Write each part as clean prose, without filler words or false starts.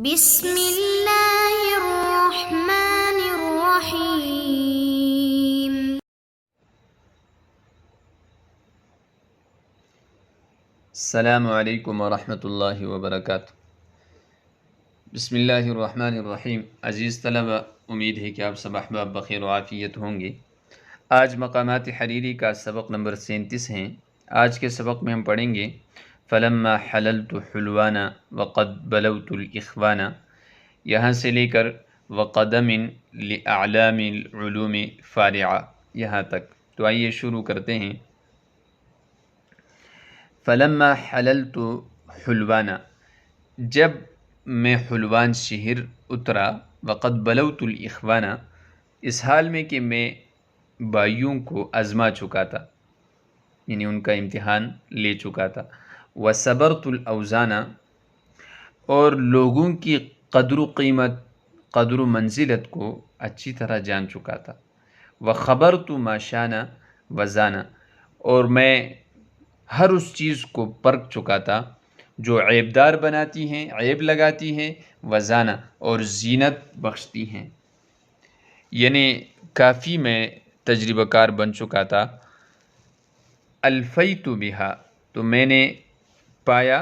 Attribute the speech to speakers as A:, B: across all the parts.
A: بسم اللہ الرحمن الرحیم۔
B: السلام علیکم ورحمۃ اللہ وبرکاتہ۔ بسم اللہ الرحمن الرحیم۔ عزیز طلبہ، امید ہے کہ آپ سب احباب بخیر و عافیت ہوں گے۔ آج مقامات حریری کا سبق نمبر 37 ہیں۔ آج کے سبق میں ہم پڑھیں گے فلما حللت حلوانا وقد بلوت الاخوانا، یہاں سے لے کر وقدم لأعلام العلوم فارعہ یہاں تک۔ تو آئیے شروع کرتے ہیں۔ فلما حللت حلوانا، جب میں حلوان شہر اترا، وقد بلوت الاخوانا، اس حال میں کہ میں بھائیوں کو آزما چکا تھا، یعنی ان کا امتحان لے چکا تھا۔ وصبرت الاوزان، اور لوگوں کی قدر و قیمت، قدر و منزلت کو اچھی طرح جان چکا تھا۔ وخبرت ما شان وزان، اور میں ہر اس چیز کو پرکھ چکا تھا جو عیبدار بناتی ہیں، عیب لگاتی ہیں، وزانہ، اور زینت بخشتی ہیں، یعنی کافی میں تجربہ کار بن چکا تھا۔ الفیت بہا، تو میں نے پایا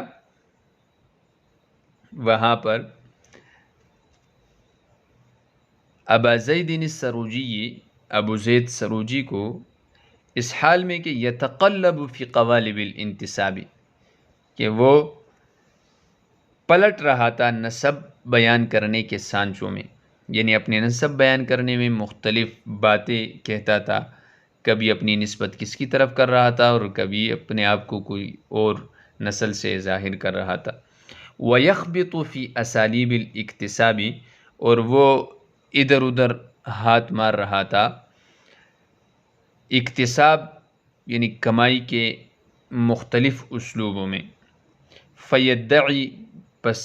B: وہاں پر ابا زید السروجی، ابو زید سروجی کو، اس حال میں کہ یتقلب فی قوالب الانتساب، کہ وہ پلٹ رہا تھا نسب بیان کرنے کے سانچوں میں، یعنی اپنے نسب بیان کرنے میں مختلف باتیں کہتا تھا۔ کبھی اپنی نسبت کس کی طرف کر رہا تھا اور کبھی اپنے آپ کو کوئی اور نسل سے ظاہر کر رہا تھا۔ وَيَخْبِطُ فِي أَسَالِيبِ الْاِكْتِسَابِ، اور وہ ادھر ادھر ہاتھ مار رہا تھا اکتساب یعنی کمائی کے مختلف اسلوبوں میں۔ فَيَدَّعِي، پس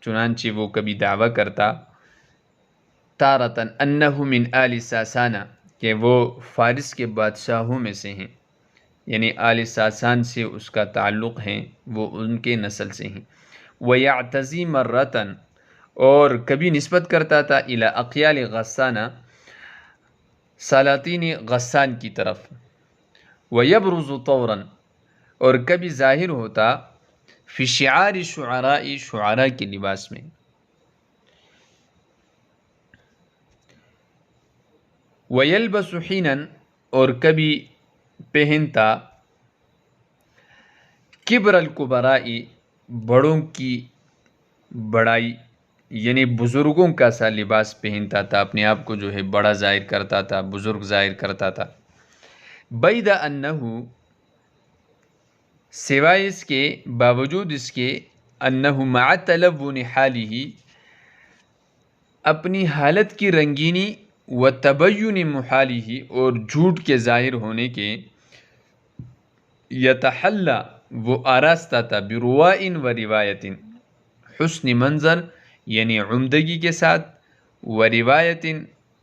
B: چنانچہ وہ کبھی دعویٰ کرتا، تارتاً انہ من آل ساسان، کہ وہ فارس کے بادشاہوں میں سے ہیں، یعنی آل ساسان سے اس کا تعلق ہے، وہ ان کے نسل سے ہیں۔ وَيَعْتَزِي مَرَّةً، اور کبھی نسبت کرتا تھا الی اقیال غسانہ، سلاطین غسان کی طرف۔ وَيَبْرُزُ طَوْرًا، اور کبھی ظاہر ہوتا فی شعار شعراء، شعراء کے لباس میں۔ وَيَلْبَسُ حِينًا، اور کبھی پہنتا کبر الکبراء، بڑوں کی بڑائی، یعنی بزرگوں کا سا لباس پہنتا تھا، اپنے آپ کو جو ہے بڑا ظاہر کرتا تھا، بزرگ ظاہر کرتا تھا۔ بید انہ، سوائے اس کے، باوجود اس کے، انہ مع تلون حالہ، اپنی حالت کی رنگینی، و تبین محالہ، اور جھوٹ کے ظاہر ہونے کے، یتحلی، وہ آراستہ تھا، برواء و روایت، حسن منظر یعنی عمدگی کے ساتھ، و روایت،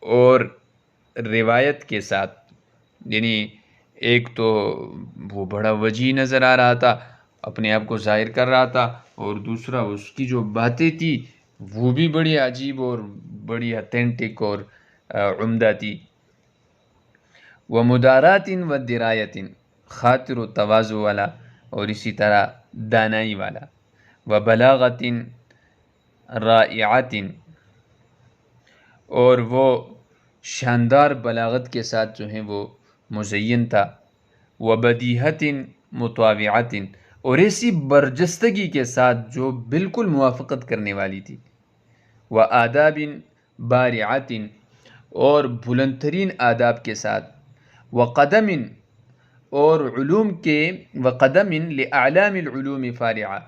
B: اور روایت کے ساتھ، یعنی ایک تو وہ بڑا وجیح نظر آ رہا تھا، اپنے آپ کو ظاہر کر رہا تھا، اور دوسرا اس کی جو باتیں تھی وہ بھی بڑی عجیب اور بڑی اتھینٹک اور عمدہ تھی۔ ومدارات و درایت، خاطر و تواضع والا، اور اسی طرح دانائی والا۔ وبلاغت رائعات، اور وہ شاندار بلاغت کے ساتھ جو ہیں وہ مزین تھا۔ وبدیہت مطاوعات، اور ایسی برجستگی کے ساتھ جو بالکل موافقت کرنے والی تھی۔ وآداب بارعات، اور بلند ترین آداب کے ساتھ۔ وقدم، اور علوم کے، وقدم لأعلام العلوم فارعہ،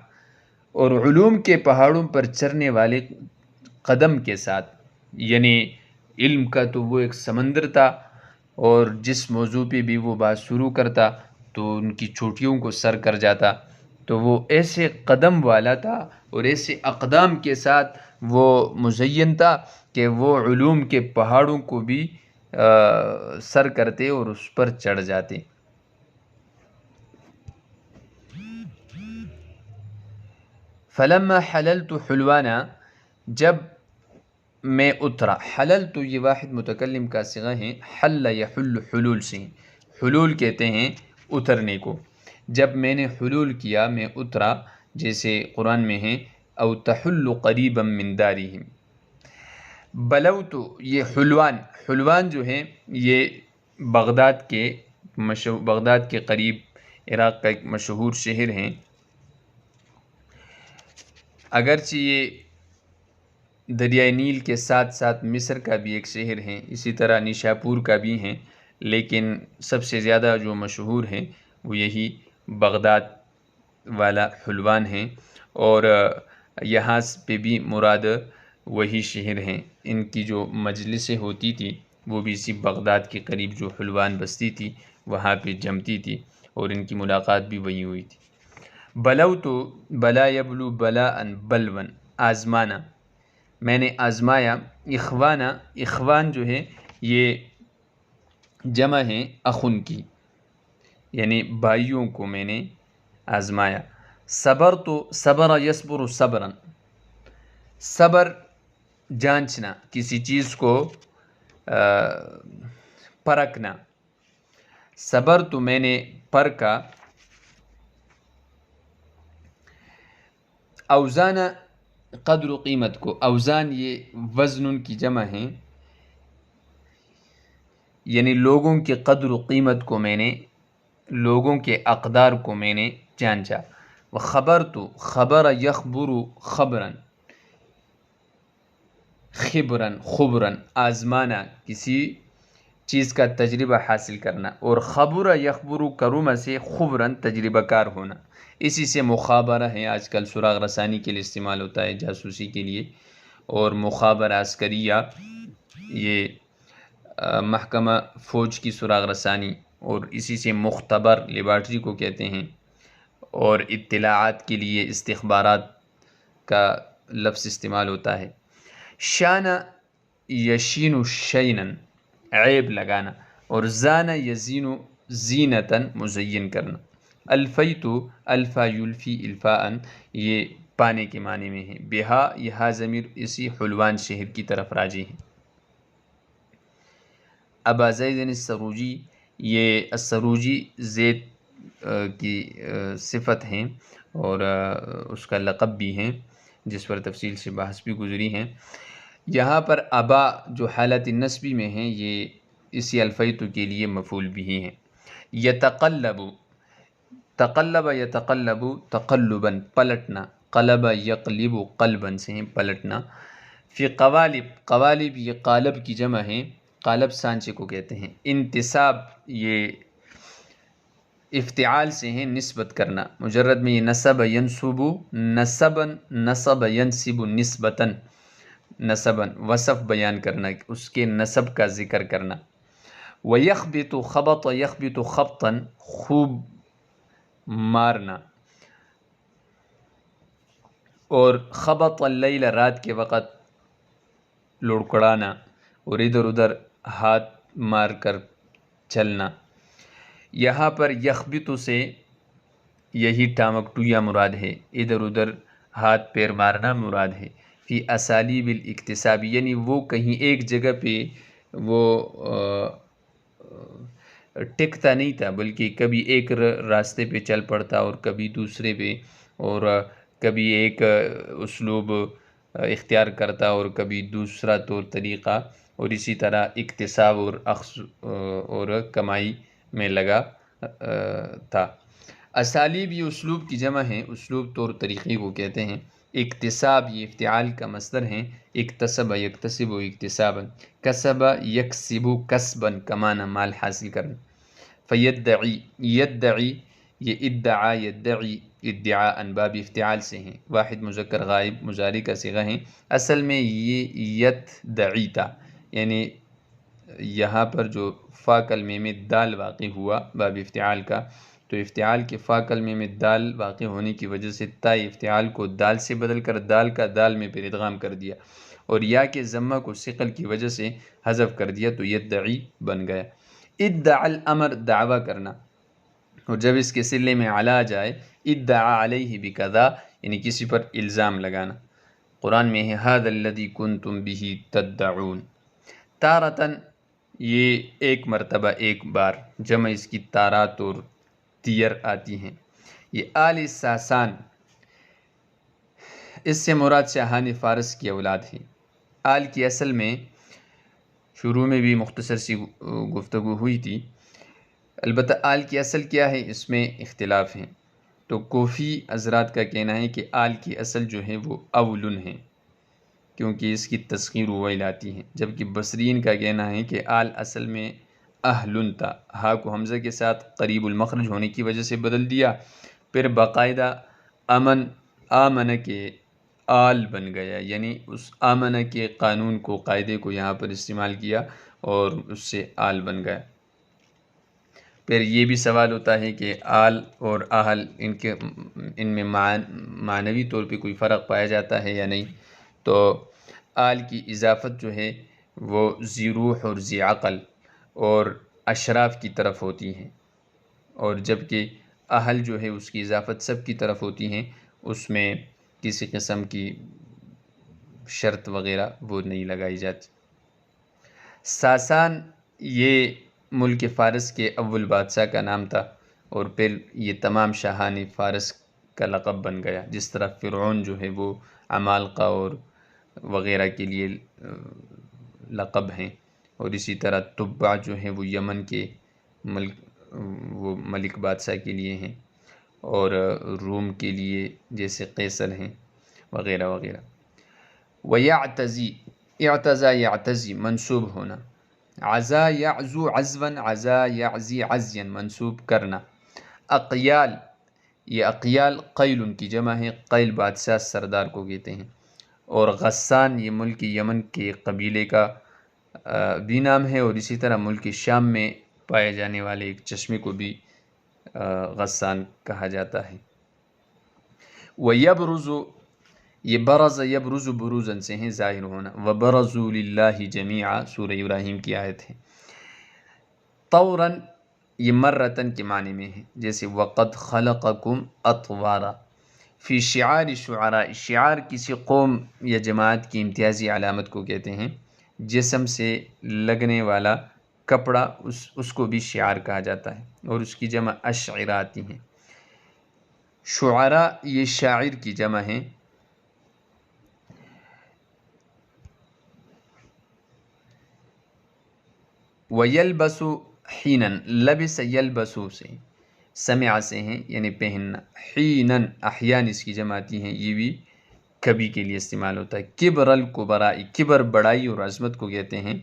B: اور علوم کے پہاڑوں پر چڑھنے والے قدم کے ساتھ، یعنی علم کا تو وہ ایک سمندر تھا، اور جس موضوع پہ بھی وہ بات شروع کرتا تو ان کی چوٹیوں کو سر کر جاتا، تو وہ ایسے قدم والا تھا اور ایسے اقدام کے ساتھ وہ مزین تھا کہ وہ علوم کے پہاڑوں کو بھی سر کرتے اور اس پر چڑھ جاتے۔ فلما حللت حلوانا، جب میں اترا، حلل تو یہ واحد متکلم کا صیغہ ہے، حل یحل حلول سے، حلول کہتے ہیں اترنے کو۔ جب میں نے حلول کیا، میں اترا، جیسے قرآن میں ہے او تحل قریبا من دارہم۔ بلوت، یہ حلوان جو ہے یہ بغداد کے قریب عراق کا ایک مشہور شہر ہے، اگرچہ یہ دریائے نیل کے ساتھ ساتھ مصر کا بھی ایک شہر ہے، اسی طرح نیشاپور کا بھی ہے، لیکن سب سے زیادہ جو مشہور ہے وہ یہی بغداد والا حلوان ہے، اور یہاں پہ بھی مراد وہی شہر ہیں۔ ان کی جو مجلسیں ہوتی تھی وہ بھی اسی بغداد کے قریب جو حلوان بستی تھی وہاں پہ جمتی تھی، اور ان کی ملاقات بھی وہیں ہوئی تھی۔ بلو تو بلا یبلو بلاء بلون، آزمانا، میں نے آزمایا۔ اخوان جو ہے یہ جمع ہے اخن کی، یعنی بھائیوں کو میں نے آزمایا۔ صبر تو صبر یصبر صبرا، صبر جانچنا، کسی چیز کو پرکھنا۔ صبر تو میں نے پرکھا۔ اوزان، قدر و قیمت کو، اوزان یہ وزن کی جمع ہے، یعنی لوگوں کے قدر و قیمت کو میں نے، لوگوں کے اقدار کو میں نے جانچا۔ وخبر تو خبر یخبر خبرن، خبرن آزمانا، کسی چیز کا تجربہ حاصل کرنا، اور خبر یخبر کرومہ سے خبرن تجربہ کار ہونا۔ اسی سے مخابرہ ہے، آج کل سراغ رسانی کے لیے استعمال ہوتا ہے، جاسوسی کے لیے، اور مخابرہ عسکریہ یہ محکمہ فوج کی سراغ رسانی، اور اسی سے مختبر لیبارٹری کو کہتے ہیں، اور اطلاعات کے لیے استخبارات کا لفظ استعمال ہوتا ہے۔ شانہ یشین شینن، عیب لگانا، اور زانہ یزین زینتاً، مزین کرنا۔ الفیتو، الفا یلفی الفاءً، یہ پانے کے معنی میں ہے۔ بہا، یہاں ضمیر اسی حلوان شہر کی طرف راجع ہے۔ ابا زید السروجی، یہ السروجی زید کی صفت ہیں اور اس کا لقب بھی ہیں، جس پر تفصیل سے بحث بھی گزری ہیں۔ یہاں پر ابا جو حالت نسبی میں ہیں یہ اسی الفیتو کے لیے مفعول بھی ہیں۔ یتقلب، تقلب یتقلب تقلباً، پلٹنا، قلب یقلب قلباً سے ہیں پلٹنا۔ فی قوالب، قوالب یہ قالب کی جمع ہے، قالب سانچے کو کہتے ہیں۔ انتساب یہ افتعال سے ہیں، نسبت کرنا، مجرد میں یہ نسب ینسب نسباً، نسب ینسب نسبتاً، نسباً وصف بیان کرنا، اس کے نسب کا ذکر کرنا۔ ویخبط، خبط یخبط خبطاً، خوب مارنا، اور خبط اللیل، رات کے وقت لڑکڑانا اور ادھر ادھر ہاتھ مار کر چلنا۔ یہاں پر یخبط سے یہی ٹامک ٹویا مراد ہے، ادھر ادھر ہاتھ پیر مارنا مراد ہے۔ فی اسالیب الاکتساب، یعنی وہ کہیں ایک جگہ پہ وہ ٹکتا نہیں تھا، بلکہ کبھی ایک راستے پہ چل پڑتا اور کبھی دوسرے پہ، اور کبھی ایک اسلوب اختیار کرتا اور کبھی دوسرا طور طریقہ، اور اسی طرح اکتساب اور اخذ اور کمائی میں لگا تھا۔ اسالیب یہ اسلوب کی جمع ہے، اسلوب طور طریقے کو کہتے ہیں۔ اکتساب یہ افتعال کا مصدر ہیں، اکتسب یکتسب اکتسابا، کسب یکسب کسبا، کمانا، مال حاصل کرنا۔ فیدعی، یدعی یہ ادعا یدعی ادعاء باب افتعال سے ہیں، واحد مذکر غائب مضارع کا صیغہ ہیں۔ اصل میں یہ یدعی تھا، یعنی یہاں پر جو فا کلمے میں دال واقع ہوا باب افتعال کا، تو افتعال کے فا کلمے میں دال واقع ہونے کی وجہ سے تا افتعال کو دال سے بدل کر دال کا دال میں پھر ادغام کر دیا، اور یا کے ضمہ کو ثقل کی وجہ سے حذف کر دیا تو یدعی بن گیا۔ ادعا الامر، دعویٰ کرنا، اور جب اس کے صلے میں علی جائے، ادعا علیہ بکذا، یعنی کسی پر الزام لگانا۔ قرآن میں ہے هذا الذي كنتم به تدعون. تارتن یہ ایک مرتبہ ایک بار، جمع اس کی تارات اور تیر آتی ہیں. یہ آل ساسان، اس سے مراد شاہان فارس کی اولاد ہے. آل کی اصل میں شروع میں بھی مختصر سی گفتگو ہوئی تھی، البتہ آل کی اصل کیا ہے اس میں اختلاف ہیں. تو کوفی حضرات کا کہنا ہے کہ آل کی اصل جو ہے وہ اولن ہے، کیونکہ اس کی تسخیر ویل آتی ہے، جبکہ بصرین کا کہنا ہے کہ آل اصل میں اہلن تھا، ہا کو حمزہ کے ساتھ قریب المخرج ہونے کی وجہ سے بدل دیا، پھر باقاعدہ آمن کے آل بن گیا، یعنی اس آمن کے قانون کو، قاعدے کو یہاں پر استعمال کیا اور اس سے آل بن گیا. پھر یہ بھی سوال ہوتا ہے کہ آل اور اہل ان میں معنوی طور پہ کوئی فرق پایا جاتا ہے یا نہیں. تو آل کی اضافت جو ہے وہ ذی روح اور ذی عقل اور اشراف کی طرف ہوتی ہیں، اور جبکہ اہل جو ہے اس کی اضافت سب کی طرف ہوتی ہیں، اس میں کسی قسم کی شرط وغیرہ وہ نہیں لگائی جاتی. ساسان یہ ملک فارس کے اول بادشاہ کا نام تھا، اور پھر یہ تمام شاہان فارس کا لقب بن گیا، جس طرح فرعون جو ہے وہ عمالقہ اور وغیرہ کے لیے لقب ہیں، اور اسی طرح تبع جو ہیں وہ یمن کے ملک بادشاہ کے لیے ہیں، اور روم کے لیے جیسے قیصر ہیں وغیرہ وغیرہ. وَيَعْتَزِي، اعتزا یعتزی منصوب ہونا، عزا یعزو عزواً، عزا یعزی عزیاً منصوب کرنا. اقیال، یہ اقیال قیل کی جمع ہے، قیل بادشاہ سردار کو کہتے ہیں. اور غسان یہ ملک یمن کے قبیلے کا بھی نام ہے، اور اسی طرح ملک شام میں پائے جانے والے ایک چشمے کو بھی غسان کہا جاتا ہے. وَيَبْرُزُ، یہ برز یبرز بروزن سے ہیں، ظاہر ہونا. وَبَرَزُوا لِلَّهِ جَمِيعًا، سورہ ابراہیم کی آیت ہے. طوراً یہ مرتن کے معنی میں ہے، جیسے وَقَدْ خَلَقَكُمْ أَطْوَارًا. فی شعار شعراء، شعار کسی قوم یا جماعت کی امتیازی علامت کو کہتے ہیں. جسم سے لگنے والا کپڑا اس کو بھی شعار کہا جاتا ہے، اور اس کی جمع اشعرہ آتی ہیں. شعراء یہ شاعر کی جمع ہیں. وَيَلْبَسُ حِينًا، لبس یلبسو سے، سمع سے ہیں یعنی پہننا. حیناً احیان اس کی جمع آتی ہیں، یہ بھی کبھی کے لیے استعمال ہوتا ہے. کبر الکبراء، کبر بڑائی اور عظمت کو کہتے ہیں،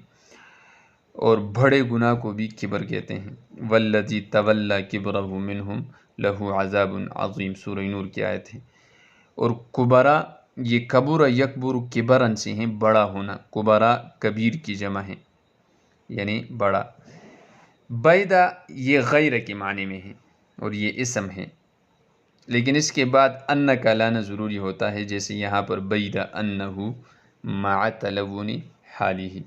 B: اور بڑے گناہ کو بھی کبر کہتے ہیں. والذی تولی کبرہ منہم لہ عذاب عظیم، سورہ نور کی آیت ہے. اور کبرا یہ کبر یکبر کبرن سے ہیں، بڑا ہونا. کبرا کبیر کی جمع ہے یعنی بڑا. بیدہ یہ غیر کے معنی میں ہے اور یہ اسم ہے، لیکن اس کے بعد ان کا لانا ضروری ہوتا ہے، جیسے یہاں پر بیدہ انہو مع تلون حالہ.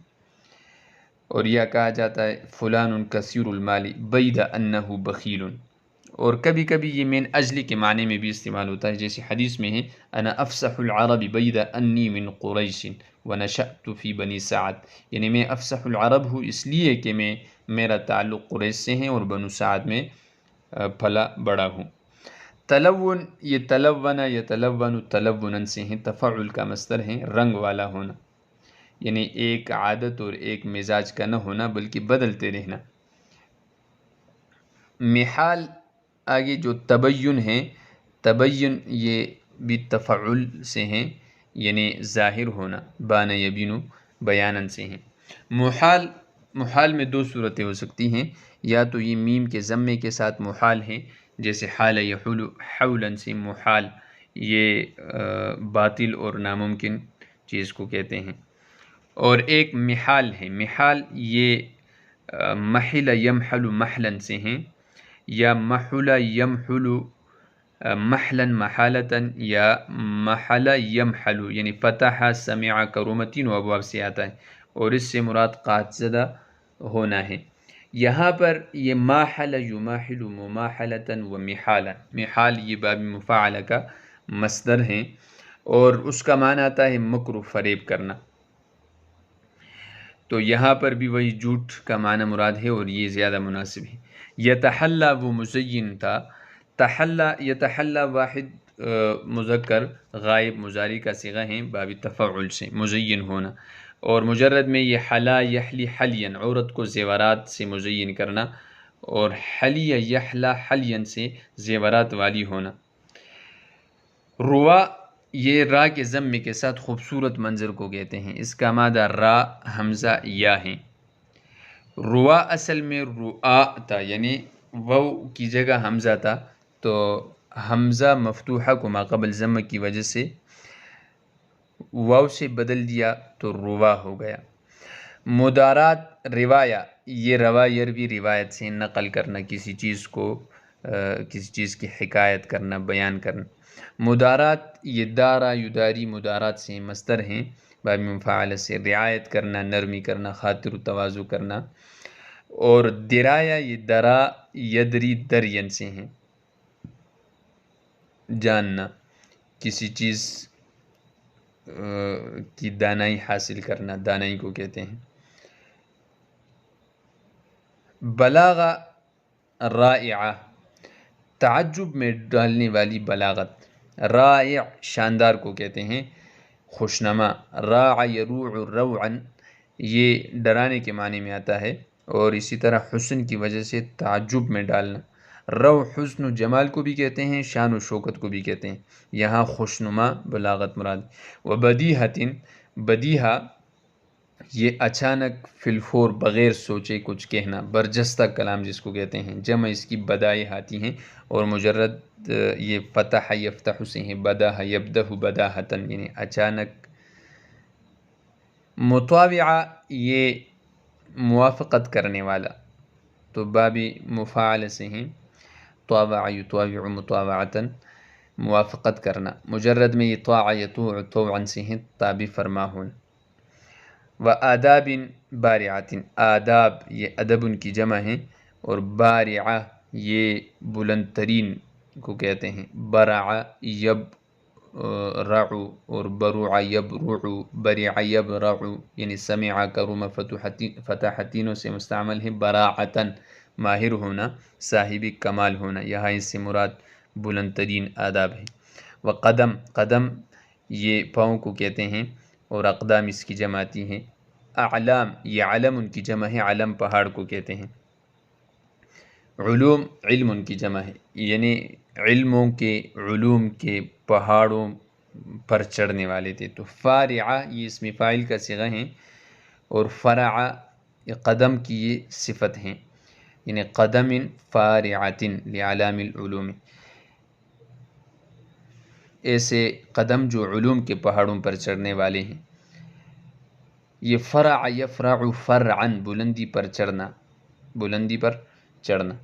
B: اور یہ کہا جاتا ہے فلان کثیر المال بیدہ انہو بخیل. اور کبھی کبھی یہ من اجل کے معنی میں بھی استعمال ہوتا ہے، جیسے حدیث میں ہے انا افصح العرب بیدہ انی من قریش ونشأت فی بنی سعد، یعنی میں افصح العرب ہوں اس لیے کہ میرا تعلق قریش سے ہیں اور بنو سعد میں پھلا بڑا ہوں. تلون یہ تلون یتلون تلونا سے ہیں، تفعل کا مصدر ہیں، رنگ والا ہونا، یعنی ایک عادت اور ایک مزاج کا نہ ہونا بلکہ بدلتے رہنا. محال آگے جو تبین ہیں، تبین یہ بھی تفعل سے ہیں یعنی ظاہر ہونا، بان یبینو بیانن سے ہیں. محال میں دو صورتیں ہو سکتی ہیں، یا تو یہ میم کے ضمے کے ساتھ محال ہیں، جیسے حال یحول حولا سے محال، یہ باطل اور ناممکن چیز کو کہتے ہیں. اور ایک محال ہے، محال یہ محل یمحل محلن سے ہیں، یا محل یمحل محلن محالتاً، یا محل یمحل یعنی فتح سمع کرومتین و ابواب سے آتا ہے، اور اس سے مراد قات زدہ ہونا ہے. یہاں پر یہ ماحل یماحل مماحلتاً و محالا، محال یہ باب مفاعلہ کا مصدر ہیں، اور اس کا معنی آتا ہے مکر و فریب کرنا. تو یہاں پر بھی وہی جھوٹ کا معنی مراد ہے اور یہ زیادہ مناسب ہے. یتحلی وہ مزین تھا. تحلی یتحلی واحد مذکر غائب مضارع کا صیغہ ہیں باب تفعل سے مزین ہونا، اور مجرد میں یہ حلا یحلی حلین عورت کو زیورات سے مزین کرنا، اور حلی یحلا حلین سے زیورات والی ہونا. روا یہ را کے ضم کے ساتھ خوبصورت منظر کو کہتے ہیں. اس کا مادہ را حمزہ یا ہیں. روا اصل میں رعا تھا، یعنی واو کی جگہ حمزہ تھا، تو حمزہ مفتوحہ کو ما قبل ضم کی وجہ سے واو سے بدل دیا تو روا ہو گیا. مدارات روایا یہ روا یروی روایت سے نقل کرنا، کسی چیز کو کسی چیز کی حکایت کرنا، بیان کرنا. مدارات یہ دارا یداری مدارات سے مصدر ہیں باب مفعول سے رعایت کرنا، نرمی کرنا، خاطر و تواضع کرنا. اور درایا یہ درا یدری درین سے ہیں جاننا، کسی چیز کی دانائی حاصل کرنا، دانائی کو کہتے ہیں. بلاغہ رائعہ تعجب میں ڈالنے والی بلاغت. رائع شاندار کو کہتے ہیں، خوشنما. راع یروع روعا یہ ڈرانے کے معنی میں آتا ہے، اور اسی طرح حسن کی وجہ سے تعجب میں ڈالنا. رو حسن و جمال کو بھی کہتے ہیں، شان و شوکت کو بھی کہتے ہیں. یہاں خوشنما بلاغت مراد. و بدیہۃ بدیہہ یہ اچانک فی الفور بغیر سوچے کچھ کہنا، برجستہ کلام جس کو کہتے ہیں. جمع اس کی بدائح آتی ہیں، اور مجرد یہ فتح یفتح سے ہیں، بدہ یبدہ بداہتن یعنی اچانک. مطاوعہ یہ موافقت کرنے والا، تو بابی مفاعل سے ہیں. طاوع یطاوع مطاوعتاً موافقت کرنا، مجرد میں یہ طاع یطوع طوعا سے ہیں، تابع فرما ہونا. و آداب بارعات آداب یہ ادب ان کی جمع ہیں، اور بارعہ یہ بلند ترین کو کہتے ہیں. برع یب رعو اور بروع یبرع برع یبرع یعنی سمع کرم فتح تینوں سے مستعمل ہے. براعتاً ماہر ہونا، صاحب کمال ہونا، یہاں اس سے مراد بلند ترین آداب ہے. و قدم قدم یہ پاؤں کو کہتے ہیں، اور اقدام اس کی جمع آتی ہیں. اعلام یہ علم ان کی جمع ہے، علم پہاڑ کو کہتے ہیں. علوم علم ان کی جمع ہے، یعنی علوم کے پہاڑوں پر چڑھنے والے تھے. تو فارعہ یہ اسم فاعل کا صیغہ ہیں، اور فرع یہ قدم کی یہ صفت ہیں، یعنی قدم فارعۃ لعلام العلوم، ایسے قدم جو علوم کے پہاڑوں پر چڑھنے والے ہیں. یہ فرع یفرع فرعا بلندی پر چڑھنا، بلندی پر چڑھنا.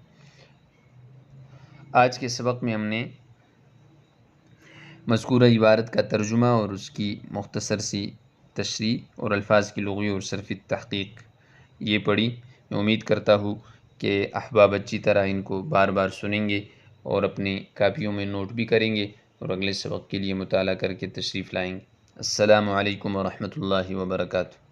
B: آج کے سبق میں ہم نے مذکورہ عبارت کا ترجمہ اور اس کی مختصر سی تشریح اور الفاظ کی لغوی اور صرفی تحقیق یہ پڑھی. میں امید کرتا ہوں کہ احباب اچھی طرح ان کو بار بار سنیں گے اور اپنی کاپیوں میں نوٹ بھی کریں گے، اور اگلے سبق کے لیے مطالعہ کر کے تشریف لائیں گے. السلام علیکم ورحمۃ اللہ وبرکاتہ.